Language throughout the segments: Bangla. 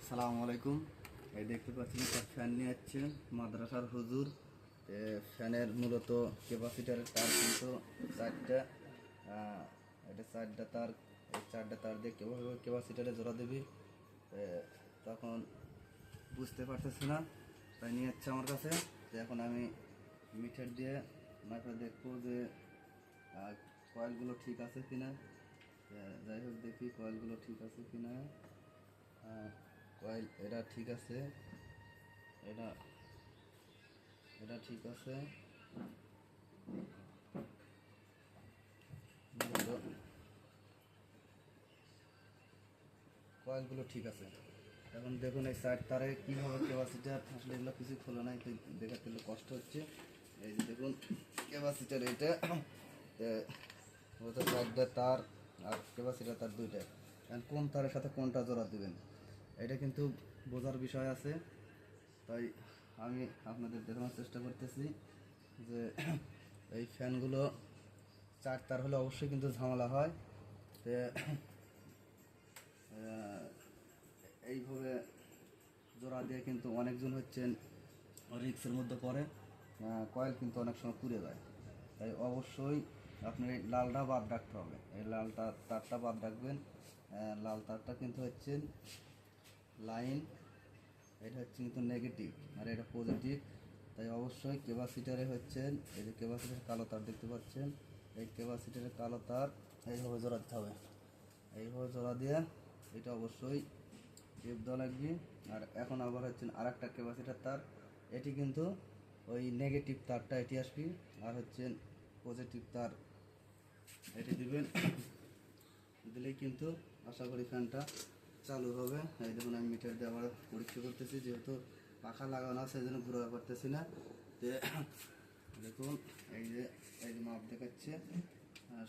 আসসালামু আলাইকুম। এই দেখতে পাচ্ছেন একটা ফ্যান নিয়ে যাচ্ছে মাদ্রাসার হুজুর। ফ্যানের মূলত ক্যাপাসিটারের তার কিন্তু চারটা, এটা চারটা তার। এই চারটা তার দিয়ে কীভাবে ক্যাপাসিটারে জোড়া দেবি তখন বুঝতে পারতেছি না, তাই নিয়ে যাচ্ছে আমার কাছে। তো এখন আমি মিটার দিয়ে মাইপে দেখবো যে কয়েলগুলো ঠিক আছে কিনা। যাই হোক, দেখি কয়েলগুলো ঠিক আছে কিনা। কয়েল এটা ঠিক আছে, এটা এটা ঠিক আছে। কয়েলগুলো ঠিক আছে। এখন দেখুন এই সাইড তারে কীভাবে ক্যাপাসিটার, আসলে এগুলো কিছু খোলা নাই, তো দেখাতে গেলে কষ্ট হচ্ছে। এই যে দেখুন ক্যাপাসিটার এটা চারটা তার আর ক্যাপাসিটার তার দুইটা। এখন কোন তারের সাথে কোনটা জোড়া দেবেন এটা কিন্তু বোঝার বিষয় আছে। তাই আমি আপনাদের দেখানোর চেষ্টা করতেছি যে এই ফ্যানগুলো চার তার হলে অবশ্যই কিন্তু ঝামেলা হয়। তো এইভাবে জোড়া দিয়ে কিন্তু অনেকজন হচ্ছেন রিক্সের মধ্যে পড়ে, কয়েল কিন্তু অনেক সময় পুড়ে যায়। তাই অবশ্যই আপনার এই লালটা বাদ রাখতে হবে, এই লালটা তারটা বাদ রাখবেন। লাল তারটা কিন্তু হচ্ছে লাইন, এটা হচ্ছে কিন্তু নেগেটিভ আর এটা পজিটিভ। তাই অবশ্যই ক্যাপাসিটারে হচ্ছেন, এই যে ক্যাপাসিটারের কালো তার দেখতে পাচ্ছেন, এই ক্যাপাসিটারের কালো তার এইভাবে জোড়া দিতে হবে। এইভাবে জোড়া দিয়ে এটা অবশ্যই টিপ দেওয়া লাগবে। আর এখন আবার হচ্ছেন আর একটা ক্যাপাসিটার তার, এটি কিন্তু ওই নেগেটিভ তারটা এটি আসবে, আর হচ্ছেন পজিটিভ তার এটি দিবেন। দিলেই কিন্তু আশা করি ফ্যানটা চালু হবে। এই দেখুন আমি মিটার দিয়ে আবার পরীক্ষা করতেছি, যেহেতু পাখা লাগানো আছে এই জন্য ঘুরে পারতেছি না। দেখুন এই যে মাপ দেখাচ্ছে,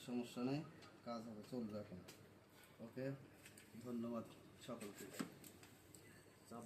সমস্যা নেই, কাজ হবে, চলবে এখন। ওকে, ধন্যবাদ সকলকে। চাপ